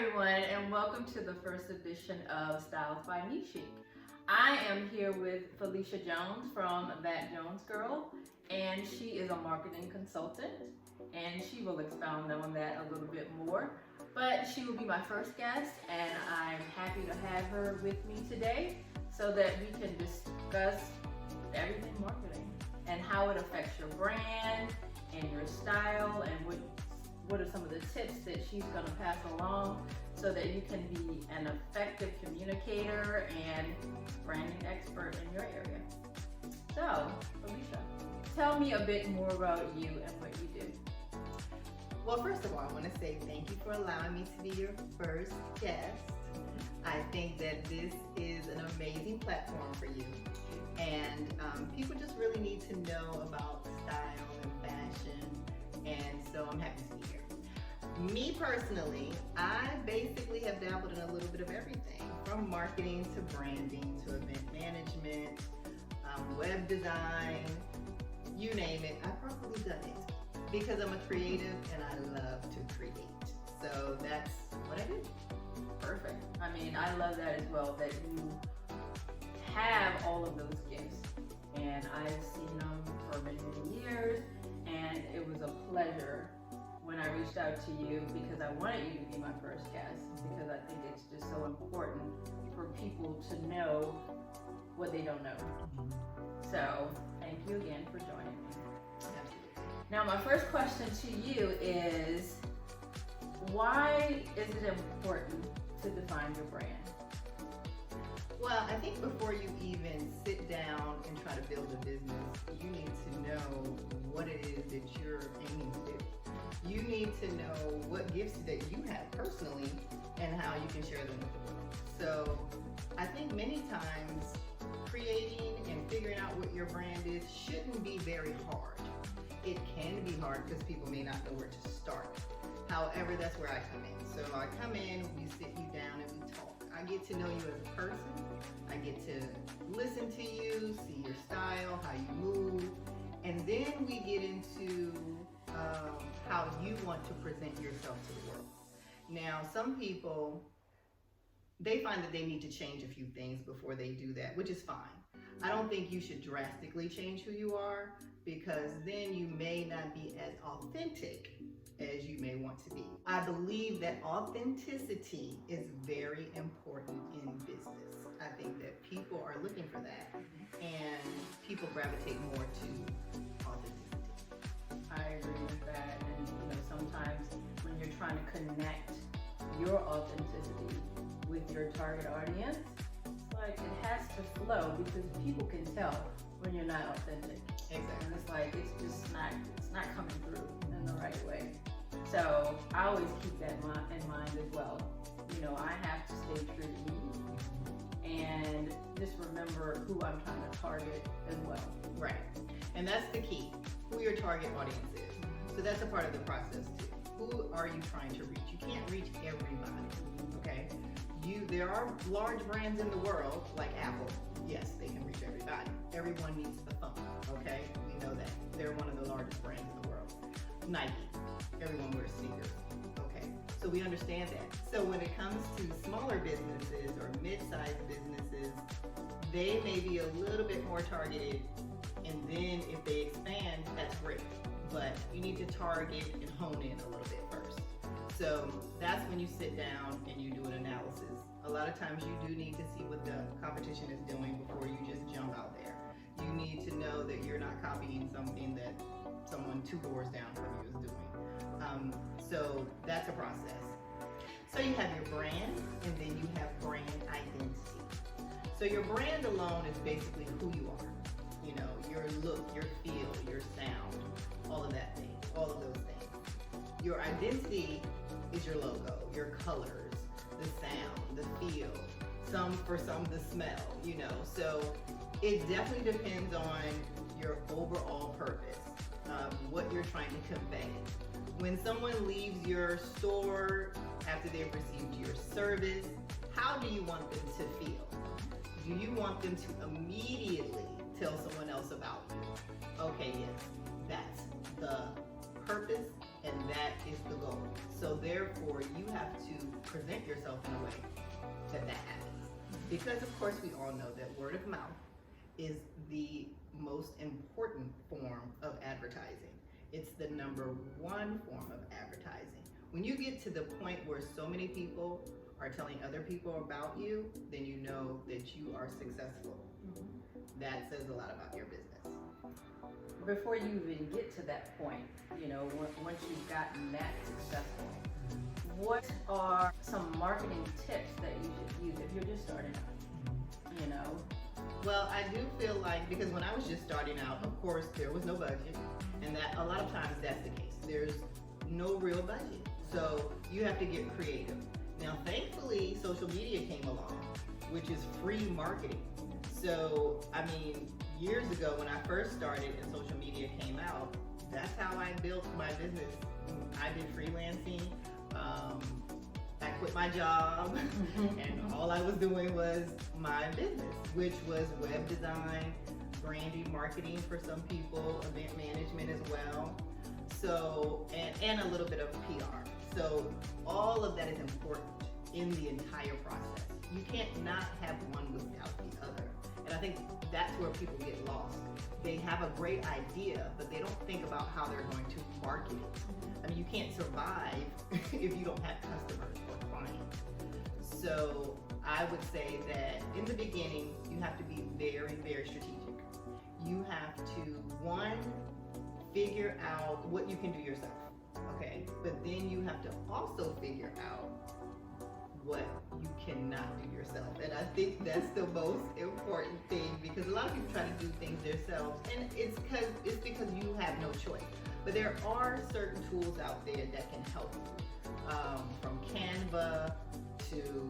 everyone, and welcome to the first edition of Styles by NeeChic. I am here with Felicia Jones from ThatJonesGirl, and she is a marketing consultant, and she will expound on that a little bit more. But she will be my first guest, and I'm happy to have her with me today so that we can discuss everything marketing and how it affects your brand and your style, and what are some of the tips that she's going to pass along so that you can be an effective communicator and branding expert in your area. So, Felicia, tell me a bit more about you and what you do. Well, first of all, I want to say thank you for allowing me to be your first guest. I think that this is an amazing platform for you, and people just really need to know about style and fashion, and so I'm happy to be here. Me personally, I basically have dabbled in a little bit of everything, from marketing to branding to event management, web design, you name it, I've probably done it because I'm a creative and I love to create. So that's what I do. Perfect. I mean, I love that as well, that you have all of those gifts, and I've seen them for many, many years, and it was a pleasure when I reached out to you because I wanted you to be my first guest, because I think it's just so important for people to know what they don't know. So thank you again for joining me. Absolutely. Now, my first question to you is, why is it important to define your brand? Well, I think before you even sit down and try to build a business, you need to know what it is that you're aiming to do. You need to know what gifts that you have personally and how you can share them with the world. So I think many times creating and figuring out what your brand is shouldn't be very hard. It can be hard because people may not know where to start. However, that's where I come in. So I come in, we sit you down and we talk. I get to know you as a person. I get to listen to you, see your style, how you move, and then we get into how you want to present yourself to the world. Now, some people, they find that they need to change a few things before they do that, which is fine. I don't think you should drastically change who you are, because then you may not be as authentic as you may want to be. I believe that authenticity is very important in business. I think that people are looking for that, and people gravitate more to authenticity. I agree with that, and sometimes when you're trying to connect your authenticity with your target audience, it's like it has to flow, because people can tell when you're not authentic. Exactly. And it's like it's not coming through in the right way. So I always keep that in mind as well. I have to stay true to me and just remember who I'm trying to target as well. Right. And that's the key, who your target audience is. So that's a part of the process too. Who are you trying to reach? You can't reach everybody, okay? There are large brands in the world, like Apple. Yes, they can reach everybody. Everyone needs the phone, okay? We know that. They're one of the largest brands in the world. Nike, everyone wears sneakers, okay? So we understand that. So when it comes to smaller businesses or mid-sized businesses, they may be a little bit more targeted, and then if they expand, that's great. But you need to target and hone in a little bit first. So that's when you sit down and you do an analysis. A lot of times you do need to see what the competition is doing before you just jump out there. You need to know that you're not copying something that someone 2 doors down from you is doing. So that's a process. So you have your brand, and then you have brand identity. So your brand alone is basically who you are. Your look, your feel, your sound, all of that thing, all of those things. Your identity is your logo, your colors, the sound, the feel, for some the smell, So it definitely depends on your overall purpose, what you're trying to convey. When someone leaves your store after they've received your service, how do you want them to feel? Do you want them to immediately tell someone else about you? Okay, yes, that's the purpose and that is the goal. So therefore, you have to present yourself in a way that happens. Because of course we all know that word of mouth is the most important form of advertising. It's the number one form of advertising. When you get to the point where so many people are telling other people about you, then you know that you are successful. That says a lot about your business. Before you even get to that point, once you've gotten that successful, what are some marketing tips that you should use if you're just starting out? Well, I do feel like, because when I was just starting out, of course, there was no budget, and that a lot of times that's the case. There's no real budget, so you have to get creative. Now, thankfully, social media came along, which is free marketing. So, I mean, years ago when I first started and social media came out, that's how I built my business. I did freelancing. I quit my job and all I was doing was my business, which was web design, branding, marketing for some people, event management as well. So, and a little bit of PR. So all of that is important in the entire process. You can't not have one without the other. And I think that's where people get lost. They have a great idea, but they don't think about how they're going to market it. I mean, you can't survive if you don't have customers or clients. So I would say that in the beginning, you have to be very, very strategic. You have to, one, figure out what you can do yourself, okay? But then you have to also figure out what you cannot do yourself. And I think that's the most important thing, because a lot of people try to do things themselves, and it's because you have no choice. But there are certain tools out there that can help you, from Canva to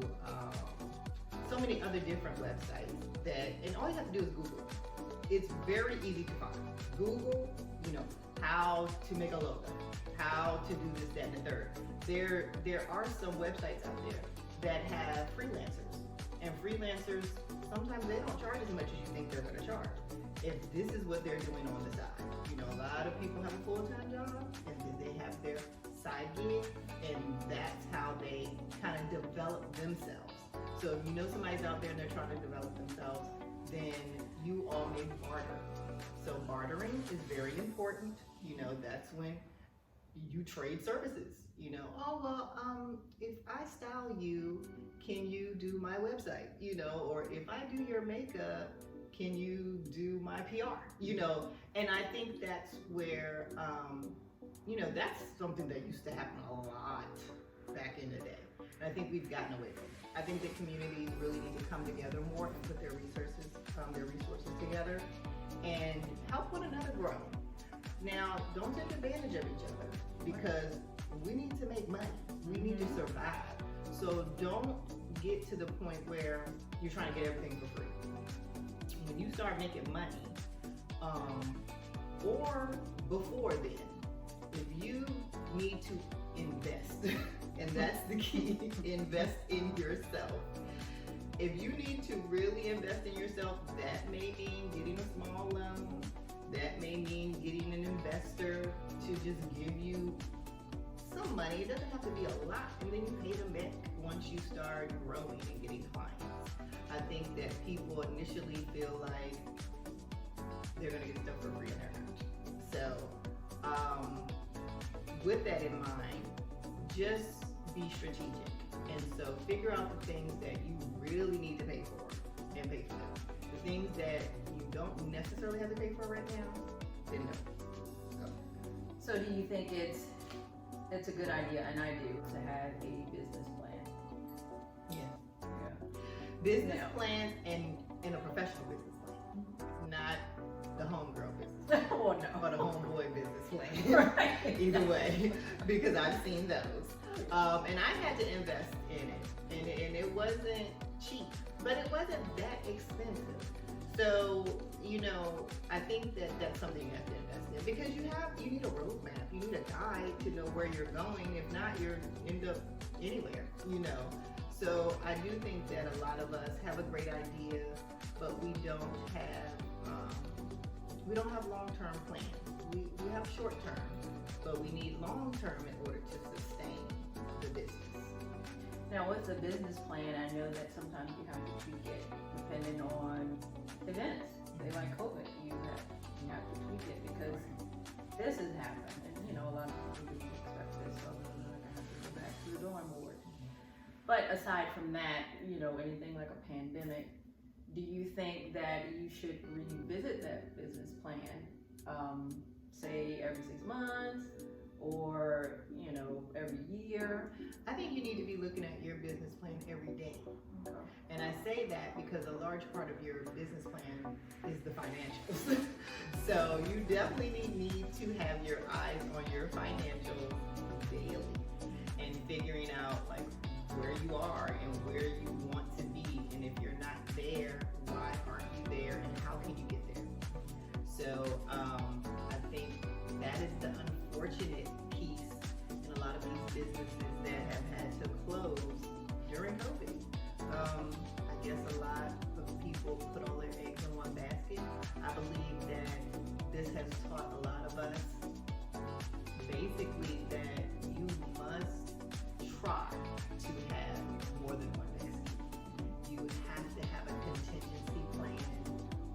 so many other different websites and all you have to do is Google. It's very easy to find. Google, how to make a logo, how to do this, that, and the third. There are some websites out there that have freelancers, and freelancers, sometimes they don't charge as much as you think they're going to charge. If this is what they're doing on the side. A lot of people have a full-time job, and then they have their side gig, and that's how they kind of develop themselves. So if you know somebody's out there and they're trying to develop themselves, then you all may barter. So bartering is very important. That's when you trade services. If I style you, can you do my website? Or if I do your makeup, can you do my PR? And I think that's where, that's something that used to happen a lot back in the day. And I think we've gotten away from it. I think the communities really need to come together more and put their resources together and help one another grow. Now, don't take advantage of each other, because we need to make money. We need to survive. So don't get to the point where you're trying to get everything for free. When you start making money, or before then, if you need to invest, and that's the key, invest in yourself. If you need to really invest in yourself, that may mean getting a small loan. That may mean getting an investor to just give you some money. It doesn't have to be a lot, and then you pay them back once you start growing and getting clients. I think that people initially feel like they're gonna get stuff for free and they're not. So, with that in mind, just be strategic. And so figure out the things that you really need to pay for and pay for them. The things that you don't necessarily have to pay for right now, then no. So do you think it's a good idea, and I do, to have a business plan? Yeah. Business plan and a professional business plan, not the homegirl business plan. Oh no. Or the homeboy business plan. Right. Either way, because I've seen those. And I had to invest in it, and it wasn't cheap, but it wasn't that expensive. So, I think that that's something you have to invest in, because you need a roadmap, you need a guide to know where you're going. If not, you're end up anywhere, So I do think that a lot of us have a great idea, but we don't have long-term plans. We have short-term, but we need long-term in order to sustain the business. Now, with the business plan, I know that sometimes you have to tweak it depending on events. Say like COVID, you have to tweak it because this has happened, and you know a lot of people didn't expect this, so they're gonna have to go back to the drawing board. But aside from that, you know, anything like a pandemic, do you think that you should revisit that business plan, say every 6 months, or you know every year? I think you need to be looking at your business plan every day. Okay. And I say that because a large part of your business plan is the financials. So you definitely need to have your eyes on your financials daily and figuring out like where you are and where you want to be. And if you're not there, why aren't you there and how can you get there? So I think that is the unfortunate piece in a lot of these businesses that have had to close during COVID. I guess a lot of people put all their eggs in one basket. I believe that this has taught a lot of us basically that you must try to have more than one basket. You have to have a contingency plan,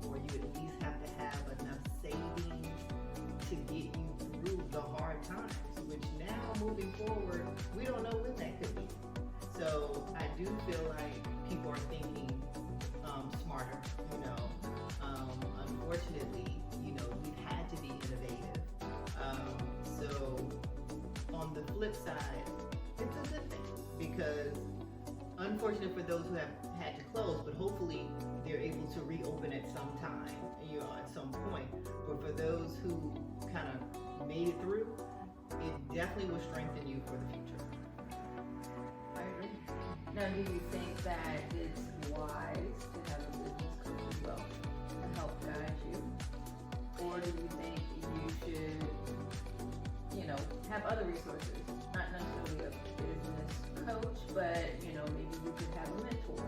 or you at least have to have enough savings to get you through the hard times, which now moving forward, we don't know when that could be. So I do feel like people are thinking smarter, you know. Unfortunately, you know, we've had to be innovative. So on the flip side, it's a good thing because unfortunate for those who have had to close, but hopefully they're able to reopen at some time, you know, at some point. But for those who kind of made it through, it definitely will strengthen you for the future. I agree. Now, do you think that it's wise to have a business coach as well to help guide you? Or do you think you should, you know, have other resources? Not necessarily a business coach, but, you know, maybe you could have a mentor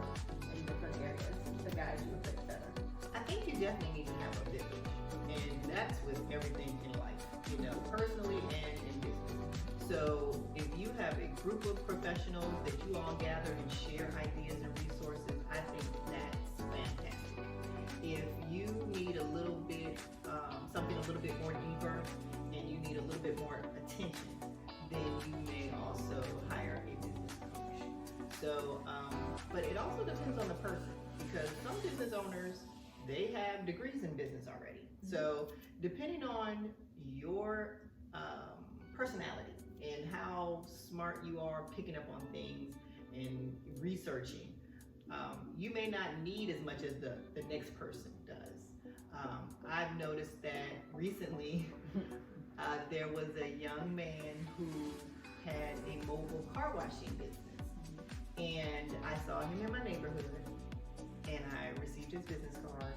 in different areas to guide you a bit better. I think you definitely need to have a village, and that's with everything in life, you know, personally and in business. So if you have a group of professionals that you all gather and share ideas and resources, I think that's fantastic. If you need a little bit, something a little bit more deeper, and you need a little bit more attention, then you may also hire a business coach. So, but it also depends on the person, because some business owners, they have degrees in business already. So depending on your personality and how smart you are picking up on things and researching, you may not need as much as the next person does. I've noticed that recently there was a young man who had a mobile car washing business, and I saw him in my neighborhood, and I received his business card,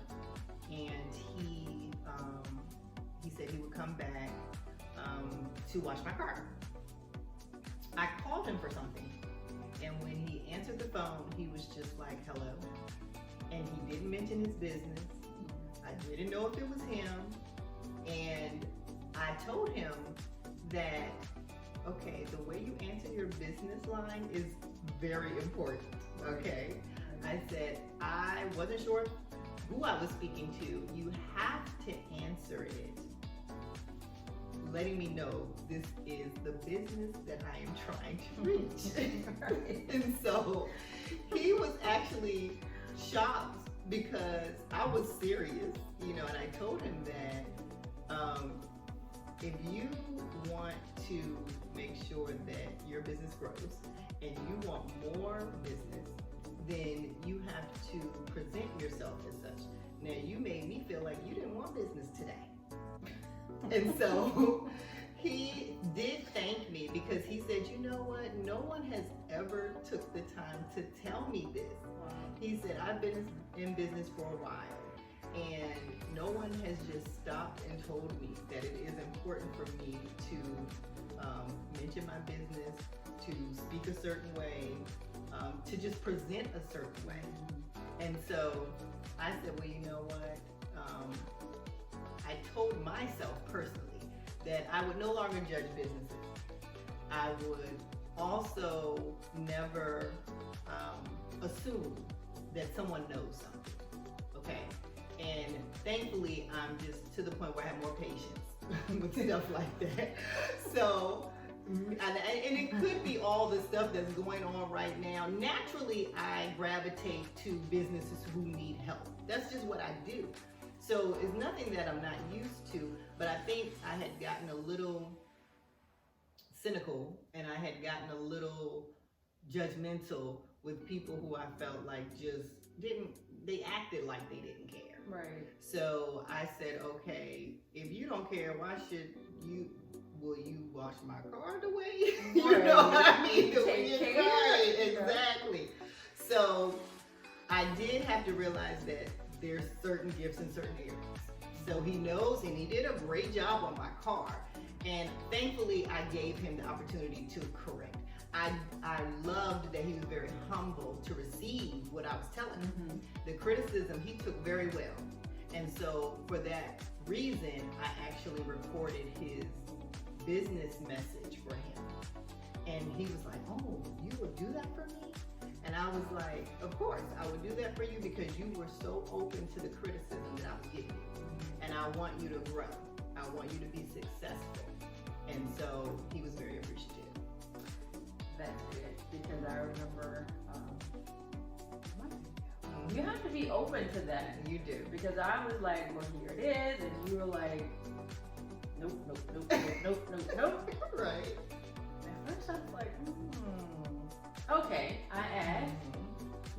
and he said he would come back to wash my car. I called him for something, and when he answered the phone, he was just like, hello, and he didn't mention his business. I didn't know if it was him, and I told him that, okay, the way you answer your business line is very important, okay? I said, I wasn't sure who I was speaking to. You have to answer it letting me know this is the business that I am trying to reach. And so he was actually shocked because I was serious, you know, and I told him that if you want to make sure that your business grows and you want more business, then you have to present yourself as such. Now, you made me feel like you didn't want business today. And so he did thank me because he said, you know what? No one has ever took the time to tell me this. He said, I've been in business for a while, and no one has just stopped and told me that it is important for me to mention my business, to speak a certain way, to just present a certain way. And so I said, well, you know what? I told myself personally that I would no longer judge businesses. I would also never assume that someone knows something, okay? And thankfully, I'm just to the point where I have more patience with stuff like that. So, and it could be all the stuff that's going on right now. Naturally, I gravitate to businesses who need help. That's just what I do. So it's nothing that I'm not used to, but I think I had gotten a little cynical and I had gotten a little judgmental with people who I felt like just they acted like they didn't care. Right. So I said, okay, if you don't care, will you wash my car the way, you know what I mean? The way Take it's care. right, exactly. So I did have to realize that there's certain gifts in certain areas. So he knows, and he did a great job on my car. And thankfully, I gave him the opportunity to correct. I loved that he was very humble to receive what I was telling him. Mm-hmm. The criticism he took very well. And so for that reason, I actually recorded his business message for him. And he was like, oh, you would do that for me? And I was like, of course, I would do that for you because you were so open to the criticism that I was giving you. And I want you to grow. I want you to be successful. And so he was very appreciative. That's good, because I remember you have to be open to that. You do. Because I was like, well, here it is, and you were like, nope, nope, nope, nope, nope, nope, nope. Right. At first I was like, Okay, I asked.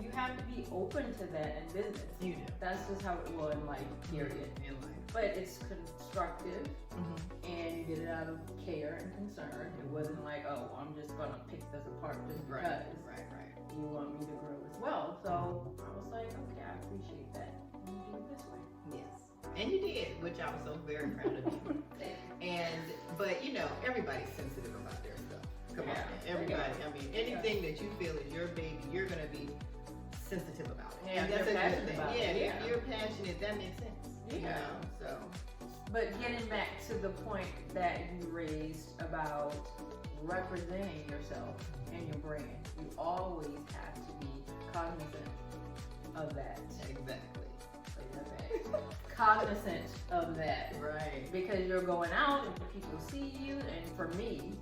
You have to be open to that in business. You do. That's just how it will in life, period. In life. But it's constructive, and you get it out of care and concern. It wasn't like, oh, I'm just gonna pick this apart just because Right. you want me to grow as well. So I was like, okay, I appreciate that. I'm gonna do it this way. Yes. And you did, which I was so very proud of you. But you know, everybody's sensitive about their stuff. Come on, everybody. I mean, anything that you feel is your baby, you're gonna be sensitive about it. Yeah, and that's a good thing. about Yeah, it. if you're passionate, that makes sense. Yeah. You know, so. But getting back to the point that you raised about representing yourself and your brand, you always have to be cognizant of that. Exactly. Cognizant of that. Right. Because you're going out and people see you, and for me,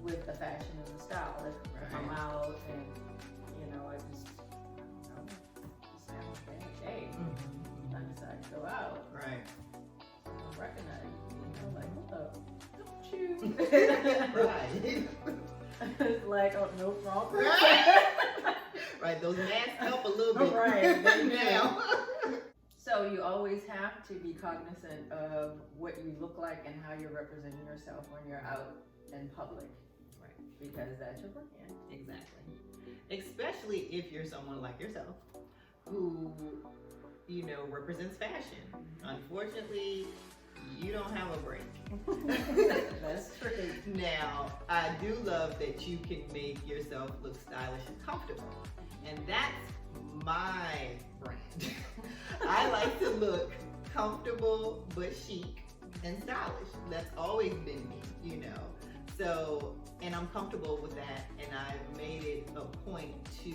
with the fashion and the style, if I'm out and, you know, I just have a bad day. I decide to go out. Right. Someone recognize me, you know, like, hold up, don't you? Right. It's like, oh, no, wrong person. Right. Right. Those masks help a little bit. Right. Now. So you always have to be cognizant of what you look like and how you're representing yourself when you're out in public. Right. Because that's your brand. Exactly. Especially if you're someone like yourself who, you know, represents fashion. Unfortunately, you don't have a break. That's true. Now, I do love that you can make yourself look stylish and comfortable. And that's my brand. I like to look comfortable but chic and stylish. That's always been me, you know. So, and I'm comfortable with that, and I've made it a point to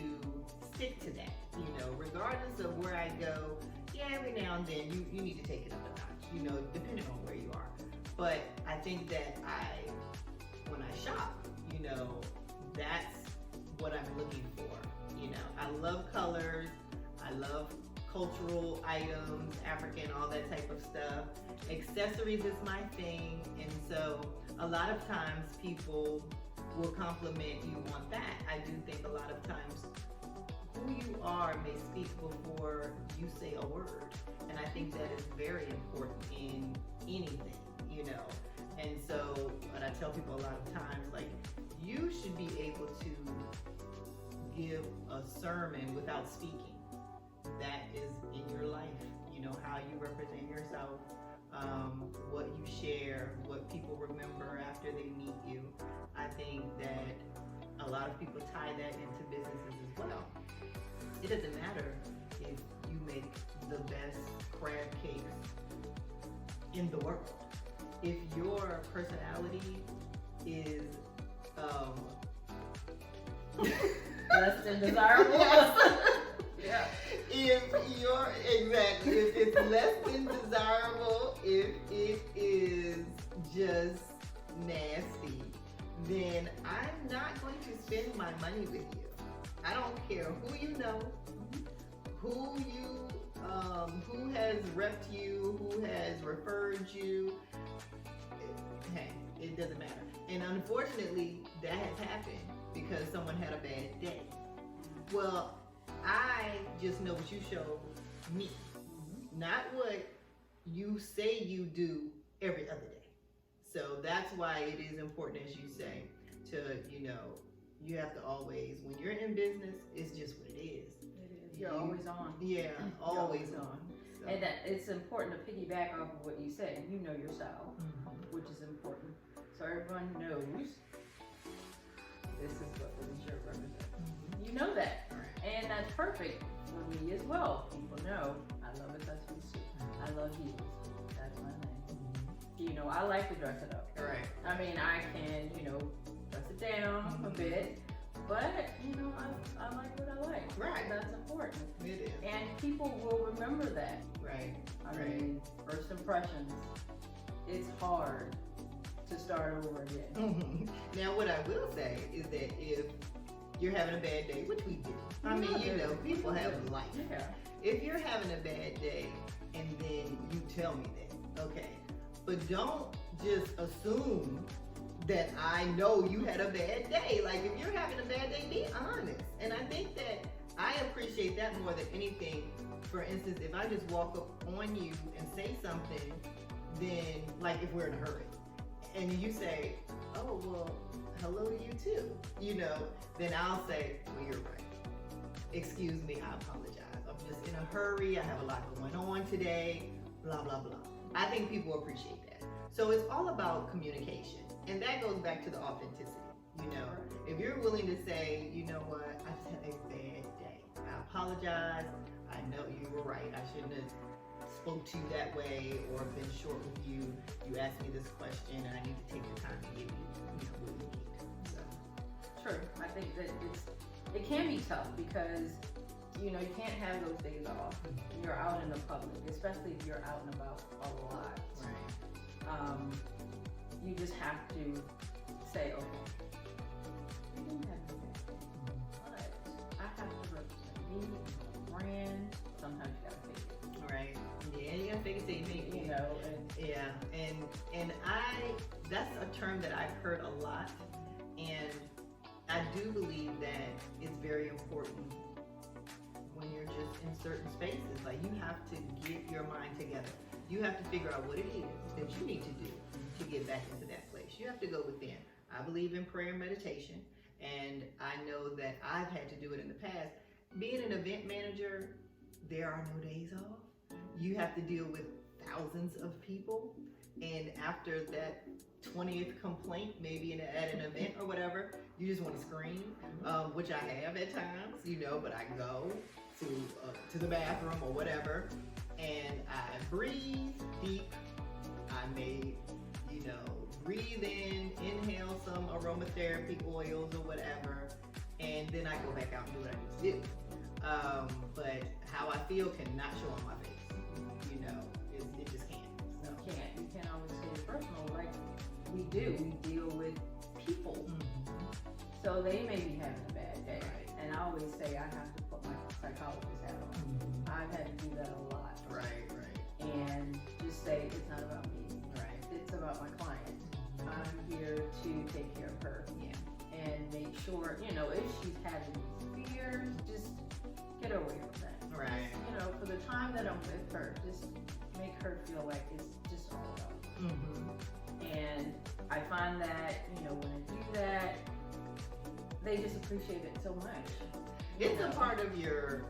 stick to that, you know, regardless of where I go. Yeah, every now and then you need to take it up a notch, you know, depending on where you are. But I think that when I shop, you know, that's what I'm looking for. You know, I love colors, I love cultural items, African, all that type of stuff. Accessories is my thing, and so a lot of times people will compliment you on that. I do think a lot of times who you are may speak before you say a word, and I think that is very important in anything, you know. And so what I tell people a lot of times, like, you should be able to give a sermon without speaking. That is in your life, you know, how you represent yourself, what you share, what people remember after they meet you. I think that a lot of people tie that into businesses as well. It doesn't matter if you make the best crab cakes in the world. If your personality is Less than desirable. Yes. if it's less than desirable, if it is just nasty, then I'm not going to spend my money with you. I don't care who you know, who has repped you, who has referred you. Hey, it doesn't matter. And unfortunately, that has happened because someone had a bad day. Well, I just know what you show me, not what you say you do every other day. So that's why it is important, as you say, to, you have to always, when you're in business, it's just what it is. You're always on. Yeah, always on. So. And that it's important to piggyback off of what you said. You know your style, which is important. So everyone knows this is what Felicia represents. You know that. And that's perfect for me as well. People know I love a touching suit. I love heels. That's my thing. I like to dress it up. Right. I mean, I can, dress it down a bit, but, I like what I like. Right. That's important. It is. And people will remember that. Right. I mean, first impressions, it's hard to start over again. Now, what I will say is that if you're having a bad day, which we do. I mean, people have life. Yeah. If you're having a bad day and then you tell me that, okay. But don't just assume that I know you had a bad day. Like, if you're having a bad day, be honest. And I think that I appreciate that more than anything. For instance, if I just walk up on you and say something, then, like, if we're in a hurry, and you say, oh, well, hello to you too, then I'll say, well, you're right. Excuse me, I apologize. I'm just in a hurry. I have a lot going on today, blah, blah, blah. I think people appreciate that. So it's all about communication. And that goes back to the authenticity. If you're willing to say, you know what, I just had a bad day. I apologize. I know you were right. I shouldn't have spoke to you that way or been short with you. You asked me this question and I need to take the time to give you, what you need. So. True. I think that it can be tough because, you can't have those days off. You're out in the public, especially if you're out and about a lot. Right. You just have to say, okay, you didn't have to do that, but I have to represent me, my brand. Sometimes you gotta fake it. Right. Yeah, you gotta fake it till you make it. And that's a term that I've heard a lot, and I do believe that it's very important when you're just in certain spaces. Like, you have to get your mind together. You have to figure out what it is that you need to do to get back into that place. You have to go within. I believe in prayer and meditation, and I know that I've had to do it in the past. Being an event manager, there are no days off. You have to deal with thousands of people, and after that 20th complaint, maybe at an event or whatever, you just want to scream, which I have at times, but I go to the bathroom or whatever, and I breathe deep. I may, breathe in, inhale some aromatherapy oils or whatever, and then I go back out and do what I need to do. But how I feel cannot show on my face. It just can't. So. You can't always say it's personal like we do. We deal with people. So they may be having a bad day. Right. And I always say I have to put my psychologist hat on. I've had to do that a lot. Right. And just say it's not about me. Right. It's about my client. I'm here to take care of her. Yeah. And make sure, if she's having these fears, just get her away from that. Right. For the time that I'm with her, just make her feel like it's just all about me. And I find that, when I do that, they just appreciate it so much. It's a part of your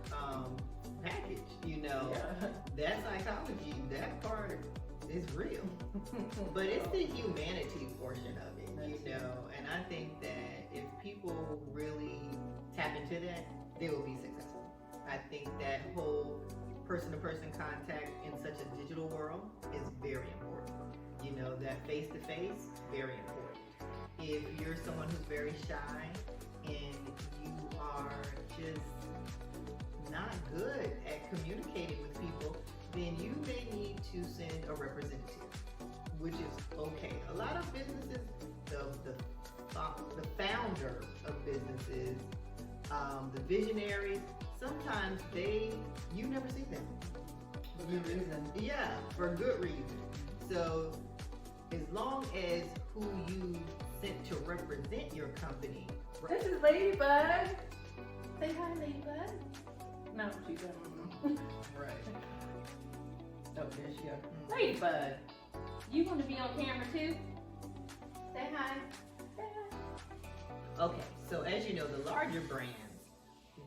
package, Yeah. That psychology, that part is real. But it's the humanity portion of it, and I think that if people really tap into that, they will be successful. I think that whole person-to-person contact in such a digital world is very important. That face-to-face, very important. If you're someone who's very shy and you are just not good at communicating with people, then you may need to send a representative, which is okay. A lot of businesses, the founder of businesses, the visionaries, sometimes you never see them. For good reason. Yeah, for good reason. So as long as who you sent to represent your company. This is Ladybug. Say hi, Ladybug. No, she's Right. Oh, there she goes. Ladybug, you want to be on camera too? Say hi. Say hi. Okay, so as you know, the larger brands,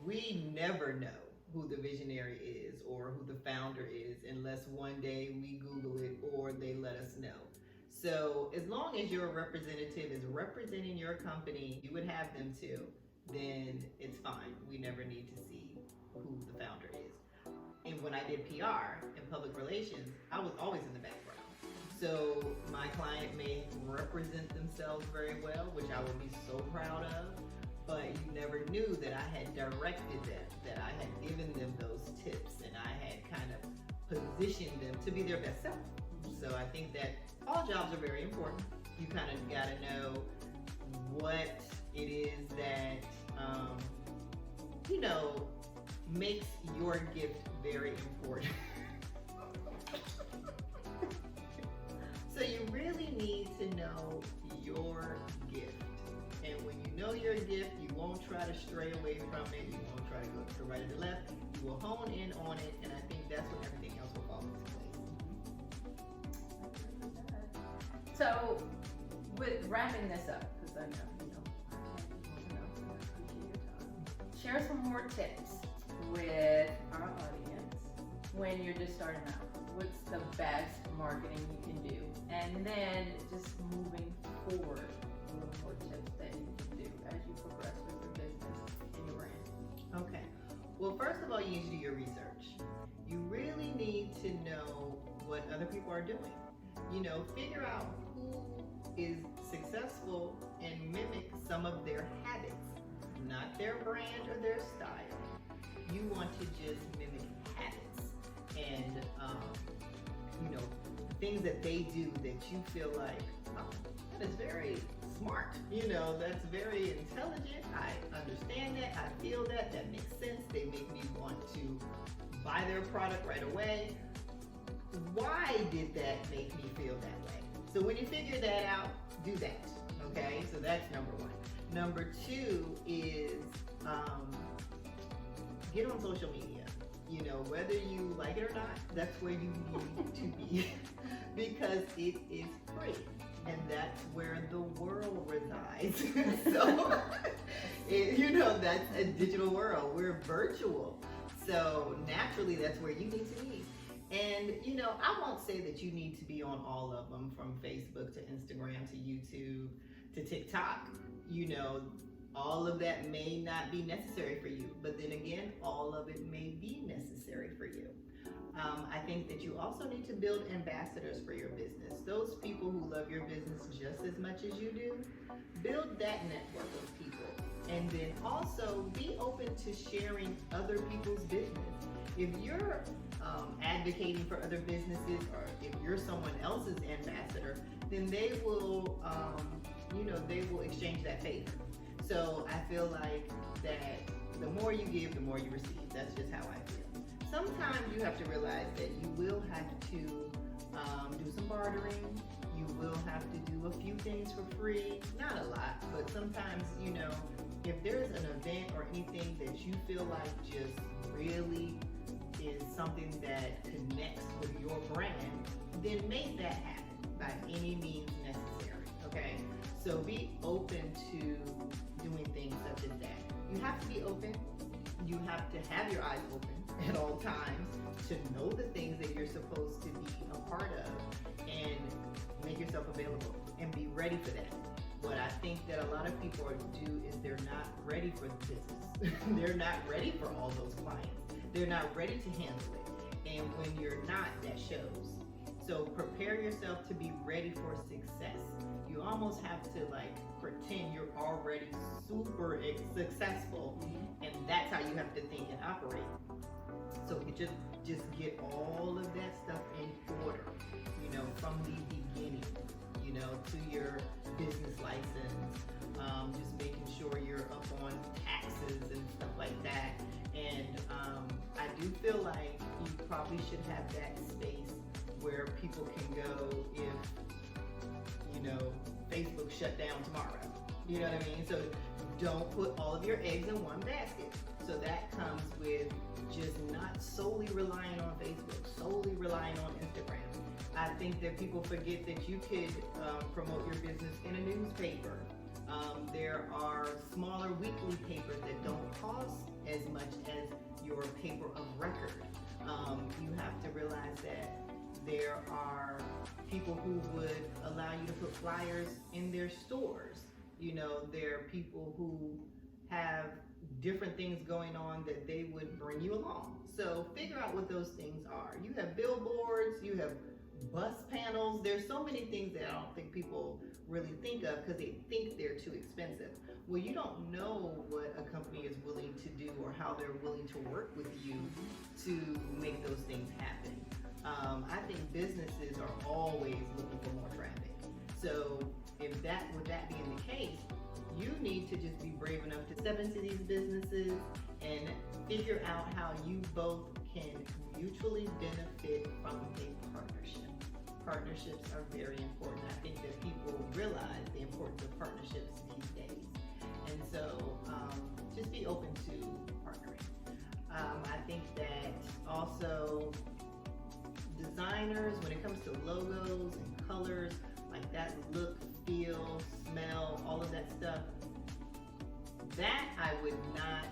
we never know who the visionary is or who the founder is unless one day we Google it or they let us know. So as long as your representative is representing your company, you would have them too, then it's fine. We never need to see who the founder is. And when I did PR and public relations, I was always in the background. So my client may represent themselves very well, which I would be so proud of, but you never knew that I had directed them, that I had given them those tips, and I had kind of positioned them to be their best self. So I think that all jobs are very important. You kind of got to know what it is that, makes your gift very important. So you really need to know your gift. And when you know your gift, you won't try to stray away from it. You won't try to go to the right or the left. You will hone in on it, and I think that's when everything else will fall into place. So, with wrapping this up, because I know, I appreciate your time. Share some more tips with our audience when you're just starting out. What's the best marketing you can do? And then just moving forward, a little more tips that you can do as you progress with your business and your brand. Okay. Well, first of all, you need to do your research. You really need to know what other people are doing. Figure out who is successful and mimic some of their habits, not their brand or their style. You want to just mimic habits and, things that they do that you feel like, oh, that is very smart. That's very intelligent. I understand that. I feel that. That makes sense. They make me want to buy their product right away. Why did that make me feel that way? So when you figure that out, do that. Okay? So that's number one. Number two is get on social media. Whether you like it or not, that's where you need to be because it is free. And that's where the world resides. So, that's a digital world. We're virtual. So naturally, that's where you need to be. And, I won't say that you need to be on all of them, from Facebook to Instagram to YouTube to TikTok. All of that may not be necessary for you. But then again, all of it may be necessary for you. I think that you also need to build ambassadors for your business. Those people who love your business just as much as you do. Build that network of people. And then also be open to sharing other people's business. If you're advocating for other businesses, or if you're someone else's ambassador, then they will, they will exchange that favor. So I feel like that the more you give, the more you receive. That's just how I feel. Sometimes you have to realize that you will have to do some bartering. You will have to do a few things for free. Not a lot, but sometimes, if there's an event or anything that you feel like just really is something that connects with your brand, then make that happen by any means necessary, okay? So be open to doing things such as that. You have to be open. You have to have your eyes open at all times to know the things that you're supposed to be a part of and make yourself available and be ready for that. What I think that a lot of people do is they're not ready for the business. They're not ready for all those clients. They're not ready to handle it. And when you're not, that shows. So prepare yourself to be ready for success. You almost have to pretend you're already super successful, and that's how you have to think and operate. So we could just get all of that stuff in order, from the beginning, to your business license, just making sure you're up on taxes and stuff like that. And I do feel like you probably should have that space where people can go if, Facebook shut down tomorrow. You know what I mean? So don't put all of your eggs in one basket. So that comes with just not solely relying on Facebook, solely relying on Instagram. I think that people forget that you could promote your business in a newspaper. There are smaller weekly papers that don't cost as much as your paper of record. You have to realize that there are people who would allow you to put flyers in their stores. There are people who have different things going on that they would bring you along. So figure out what those things are. You have billboards, you have bus panels. There's so many things that I don't think people really think of because they think they're too expensive. Well, you don't know what a company is willing to do or how they're willing to work with you to make those things happen. I think businesses are always looking for more traffic. So with that being the case, you need to just be brave enough to step into these businesses and figure out how you both can mutually benefit from a partnership. Partnerships are very important. I think that people realize the importance of partnerships these days. And so just be open to partnering. I think that also designers, when it comes to logos and colors, like that look, feel, smell, all of that stuff, that I would not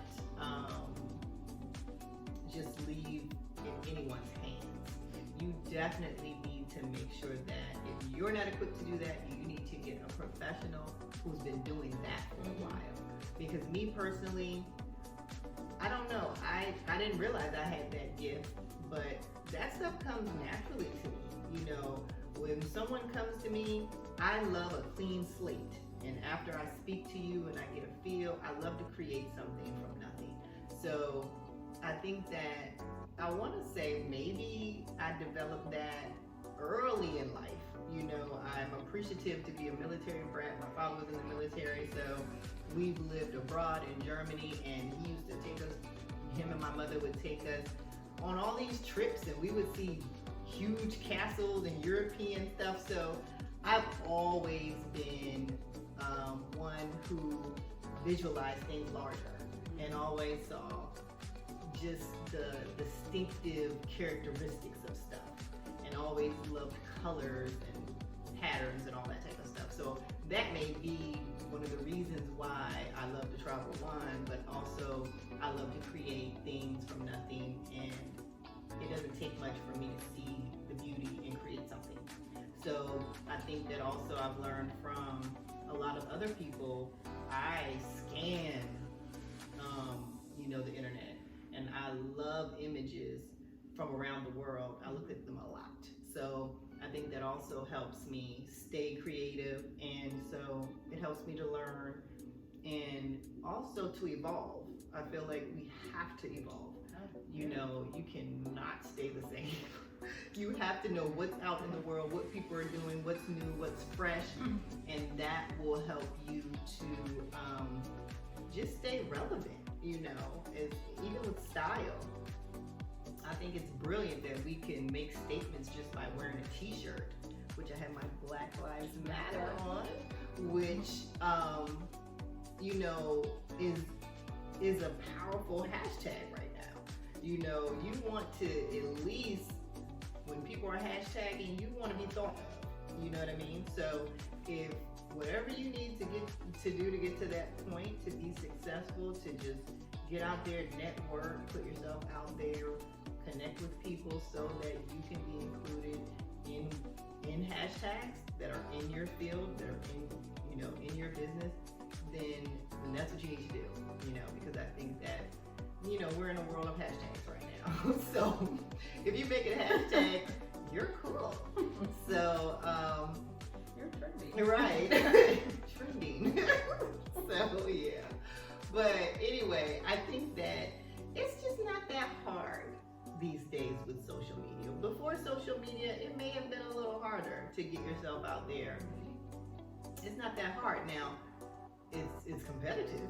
just leave in anyone's hands. You definitely need to make sure that if you're not equipped to do that, you need to get a professional who's been doing that for a while. Because me personally, I don't know, I didn't realize I had that gift, but that stuff comes naturally to me. When someone comes to me, I love a clean slate. And after I speak to you and I get a feel, I love to create something from nothing. So I think that I want to say maybe I developed that early in life. I'm appreciative to be a military brat. My father was in the military, so we've lived abroad in Germany, and he used to take us, him and my mother would take us on all these trips, and we would see huge castles and European stuff. So I've always been one who visualized things larger and always saw just the distinctive characteristics of stuff, and always loved colors and patterns and all that type of stuff. So that may be one of the reasons why I love to travel, one, but also I love to create things from nothing, and it doesn't take much for me to see the beauty and create something. So I think that also I've learned from a lot of other people. I scan, the internet, and I love images from around the world. I look at them a lot. So I think that also helps me stay creative, and so it helps me to learn and also to evolve. I feel like we have to evolve. You cannot stay the same. You have to know what's out in the world, what people are doing, what's new, what's fresh, and that will help you to just stay relevant, even with style. I think it's brilliant that we can make statements just by wearing a t-shirt, which I have my Black Lives Matter on, which, is a powerful hashtag right now. You want to at least, when people are hashtagging, you want to be thought of. You know what I mean? So if whatever you need to get to that point, to be successful, to just get out there, network, put yourself out there, connect with people so that you can be included in hashtags that are in your field, that are in your business, then that's what you need to do, because I think that, we're in a world of hashtags right now. So if you make it a hashtag, you're cool. So, you're trending. You're right. Trending. So, yeah. But anyway, I think that it's just not that hard. media, it may have been a little harder to get yourself out there. It's not that hard. Now, it's competitive.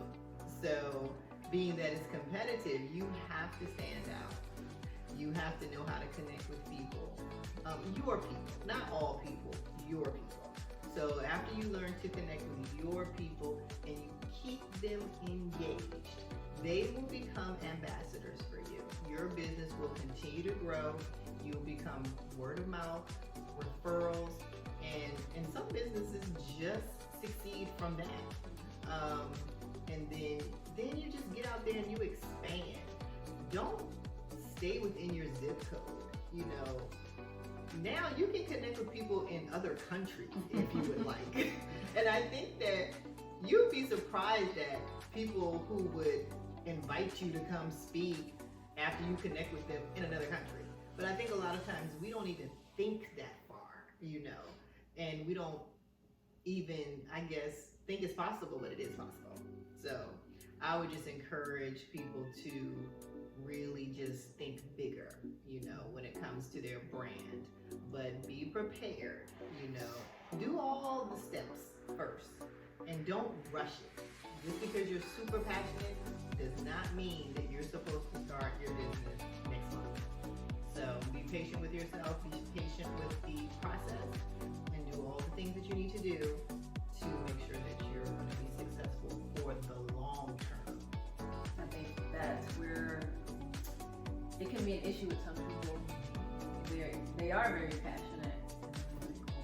So being that it's competitive, you have to stand out. You have to know how to connect with people. Your people, not all people, your people. So after you learn to connect with your people and you keep them engaged, they will become ambassadors for you. Your business will continue to grow. You'll become word of mouth, referrals, and some businesses just succeed from that. And then you just get out there and you expand. Don't stay within your zip code. You know, now you can connect with people in other countries if you would like. And I think that you'd be surprised at people who would invite you to come speak after you connect with them in another country. But I think a lot of times we don't even think that far, you know, and we don't even, I guess, think it's possible, but it is possible. So I would just encourage people to really just think bigger, you know, when it comes to their brand, but be prepared, you know, do all the steps first and don't rush it. Just because you're super passionate does not mean that you're supposed to start your business next month. So be patient with yourself, be patient with the process, and do all the things that you need to do to make sure that you're going to be successful for the long term. I think that's where it can be an issue with some people. They are very passionate.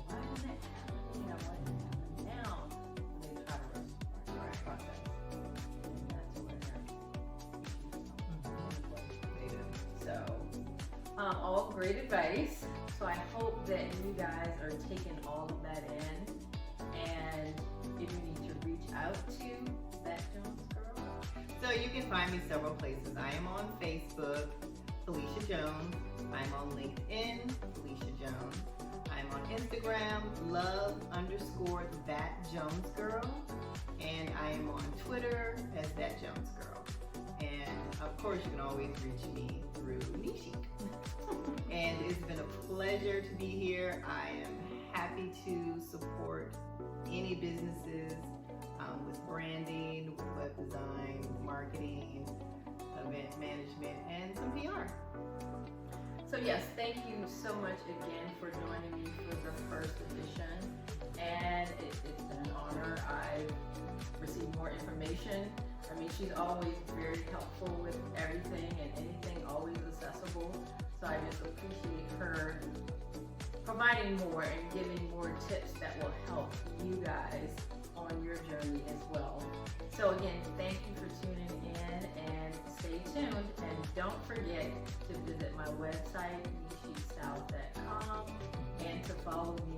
Why is that happening? Why is it happening now? And they try to rush the process. And that's where issues come. So, all great advice. So I hope that you guys are taking all of that in. And if you need to reach out to ThatJonesGirl. So you can find me several places. I am on Facebook, Felicia Jones. I'm on LinkedIn, Felicia Jones. I'm on Instagram, love_ThatJonesGirl. And I am on Twitter as ThatJonesGirl. And of course, you can always reach me through NeeChic. And it's been a pleasure to be here. I am happy to support any businesses with branding, with web design, with marketing, event management, and some PR. So yes, thank you so much again for joining me for the first edition. And it's been an honor. I've received more information. I mean, she's always very helpful with everything and anything, always accessible. So I just appreciate her providing more and giving more tips that will help you guys on your journey as well. So again, thank you for tuning in and stay tuned. And don't forget to visit my website, NeeChicStyle.com, and to follow me